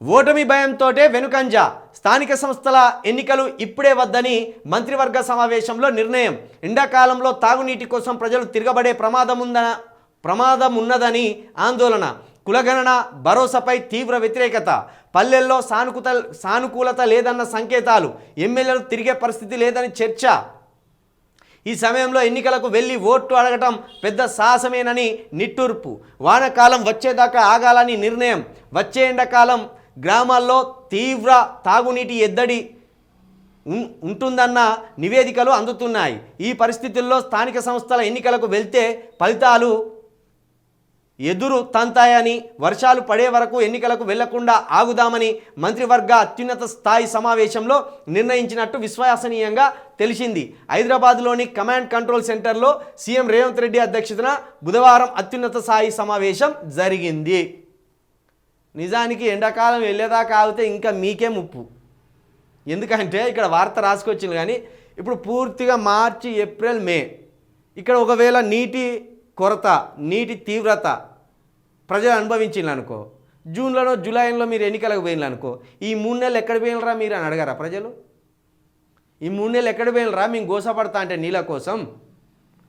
ఓటమి భయంతోటే వెనుకంజ స్థానిక సంస్థల ఎన్నికలు ఇప్పుడే వద్దని మంత్రివర్గ సమావేశంలో నిర్ణయం. ఎండాకాలంలో తాగునీటి కోసం ప్రజలు తిరగబడే ప్రమాదం ఉన్నదని ఆందోళన. కులగణన భరోసాపై తీవ్ర వ్యతిరేకత. పల్లెల్లో సానుకూలత లేదన్న సంకేతాలు. ఎమ్మెల్యేలు తిరిగే పరిస్థితి లేదని చర్చ. ఈ సమయంలో ఎన్నికలకు వెళ్ళి ఓట్లు అడగటం పెద్ద సాహసమేనని నిట్టూర్పు. వానాకాలం వచ్చేదాకా ఆగాలని నిర్ణయం. వచ్చే ఎండాకాలం గ్రామాల్లో తీవ్ర తాగునీటి ఎద్దడి ఉంటుందన్న నివేదికలు అందుతున్నాయి. ఈ పరిస్థితుల్లో స్థానిక సంస్థల ఎన్నికలకు వెళ్తే ఫలితాలు ఎదురు తంతాయని, వర్షాలు పడే వరకు ఎన్నికలకు వెళ్లకుండా ఆగుదామని మంత్రివర్గ అత్యున్నత స్థాయి సమావేశంలో నిర్ణయించినట్టు విశ్వసనీయంగా తెలిసింది. హైదరాబాద్లోని కమాండ్ కంట్రోల్ సెంటర్లో సీఎం రేవంత్ రెడ్డి అధ్యక్షతన బుధవారం అత్యున్నత స్థాయి సమావేశం జరిగింది. నిజానికి ఎండాకాలం వెళ్ళేదాకా ఆగితే ఇంకా మీకే ముప్పు. ఎందుకంటే ఇక్కడ వార్త రాసుకొచ్చింది, కానీ ఇప్పుడు పూర్తిగా మార్చి, ఏప్రిల్, మే ఇక్కడ ఒకవేళ నీటి కొరత, నీటి తీవ్రత ప్రజలు అనుభవించిండ్రు అనుకో, జూన్లోనో జూలైలో మీరు ఎన్నికలకు పోయిననుకో, ఈ 3 నెలలు ఎక్కడ పోయినరా మీరు అని అడగారా ప్రజలు? ఈ 3 నెలలు ఎక్కడ పోయినరా మేము గోసపడతా అంటే నీళ్ళ కోసం?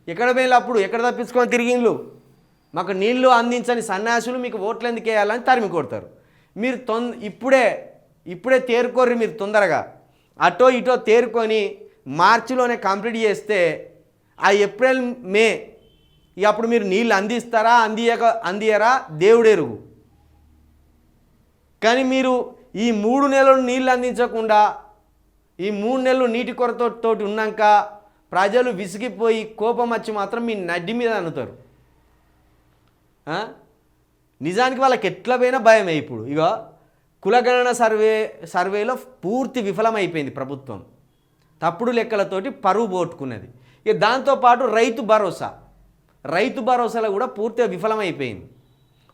ఎక్కడ పోయిన అప్పుడు ఎక్కడ తప్పించుకొని తిరిగిండ్లు? మాకు నీళ్లు అందించని సన్యాసులు మీకు ఓట్లు ఎందుకు వేయాలని తరిమి కొడతారు. మీరు ఇప్పుడే తేరుకోర్రి. మీరు తొందరగా అటో ఇటో తేరుకొని మార్చిలోనే కంప్లీట్ చేస్తే ఆ ఏప్రిల్, మే అప్పుడు మీరు నీళ్ళు అందిస్తారా అందియరా దేవుడెరుగు. కానీ మీరు ఈ 3 నెలలు నీళ్ళు అందించకుండా ఈ 3 నెలలు నీటి కొరతతోటి ఉన్నాక ప్రజలు విసిగిపోయి కోపం వచ్చి మాత్రం మీ నడ్డి మీద అనుతారు. నిజానికి వాళ్ళకి ఎట్లా పోయినా భయమే. ఇప్పుడు ఇక కులగణన సర్వేలో పూర్తి విఫలమైపోయింది ప్రభుత్వం. తప్పుడు లెక్కలతోటి పరువు పోట్టుకున్నది. ఇక దాంతోపాటు రైతు భరోసాలో కూడా పూర్తిగా విఫలమైపోయింది.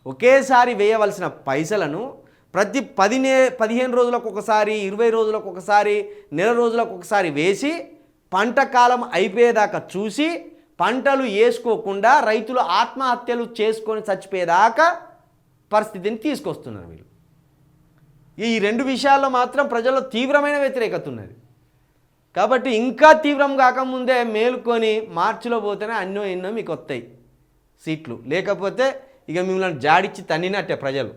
ఒకేసారి వేయవలసిన పైసలను ప్రతి 15 రోజులకు ఒకసారి, 20 రోజులకు ఒకసారి, నెల రోజులకు ఒకసారి వేసి పంట కాలం అయిపోయేదాకా చూసి పంటలు వేసుకోకుండా రైతులు ఆత్మహత్యలు చేసుకొని చచ్చిపోయేదాకా పరిస్థితిని తీసుకొస్తున్నారు వీళ్ళు. ఈ 2 విషయాల్లో మాత్రం ప్రజల్లో తీవ్రమైన వ్యతిరేకత ఉన్నది. కాబట్టి ఇంకా తీవ్రం కాకముందే మేలుకొని మార్చిలో పోతేనే ఎన్నో మీకు వస్తాయి సీట్లు. లేకపోతే ఇక మిమ్మల్ని జాడిచ్చి తన్నినట్టే ప్రజలు.